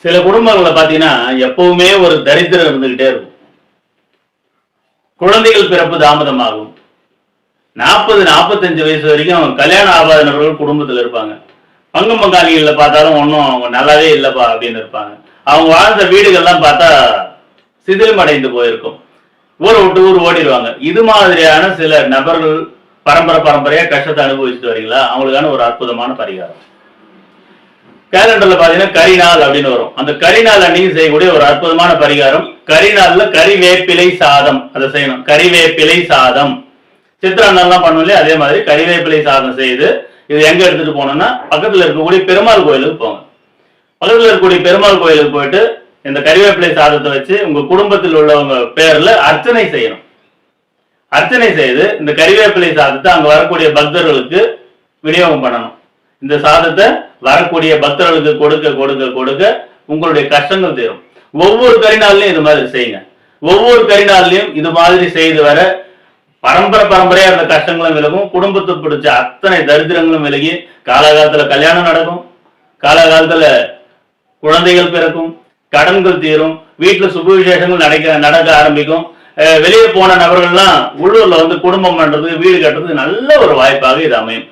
சில குடும்பங்கள்ல பாத்தீங்கன்னா எப்பவுமே ஒரு தரித்திரம் இருந்துகிட்டே இருக்கும். குழந்தைகள் பிறப்பு தாமதமாகும். 40, 45 வயசு வரைக்கும் கல்யாணம் ஆகாத நபர்கள் குடும்பத்தில் இருப்பாங்க. பங்கு பங்காளிகள்ல பார்த்தாலும் ஒன்றும் அவங்க நல்லாவே இல்லப்பா அப்படின்னு இருப்பாங்க. அவங்க வாழ்ந்த வீடுகள்லாம் பார்த்தா சிதிலம் அடைந்து போயிருக்கும். ஊரை விட்டு ஊர் ஓடிடுவாங்க. இது மாதிரியான சில நபர்கள் பரம்பரையா கஷ்டத்தை அனுபவிச்சுட்டு வரீங்களா? அவங்களுக்கான ஒரு அற்புதமான பரிகாரம். கேலண்டர்ல பாத்தீங்கன்னா கரிநாள் அப்படின்னு வரும். அந்த கரிநாள் அன்னைக்கு செய்யக்கூடிய ஒரு அற்புதமான பரிகாரம். கரிநாள்ல கறிவேப்பிலை சாதம் அதை செய்யணும். கறிவேப்பிலை சாதம் சித்திரா நாள்லாம் பண்ணும் இல்லையா, அதே மாதிரி கறிவேப்பிலை சாதம் செய்து இது எங்க எடுத்துட்டு போனோம்னா பக்கத்துல இருக்கக்கூடிய பெருமாள் கோயிலுக்கு போங்க. பக்கத்துல இருக்கக்கூடிய பெருமாள் கோயிலுக்கு போயிட்டு இந்த கறிவேப்பிலை சாதத்தை வச்சு உங்க குடும்பத்தில் உள்ளவங்க பேர்ல அர்ச்சனை செய்யணும். அர்ச்சனை செய்து இந்த கறிவேப்பிலை சாதத்தை அங்க வரக்கூடிய பக்தர்களுக்கு விநியோகம் பண்ணணும். இந்த சாதத்தை வரக்கூடிய பக்தர்களுக்கு கொடுக்க கொடுக்க கொடுக்க உங்களுடைய கஷ்டங்கள் தீரும். ஒவ்வொரு கரிநாள்லயும் இது மாதிரி செய்யுங்க. ஒவ்வொரு கரிநாள்லயும் இது மாதிரி செய்து வர பரம்பரையா அந்த கஷ்டங்களும் விலகும். குடும்பத்துக்கு பிடிச்ச அத்தனை தரித்திரங்களும் விலகி காலகாலத்துல கல்யாணம் நடக்கும். காலகாலத்துல குழந்தைகள் பிறக்கும். கடன்கள் தீரும். வீட்டுல சுப விசேஷங்கள் நடக்க ஆரம்பிக்கும். வெளியே போன நபர்கள்லாம் உள்ளூர்ல வந்து குடும்பம் பண்றதுக்கு வீடு கட்டுறதுக்கு நல்ல ஒரு வாய்ப்பாக இது அமையும்.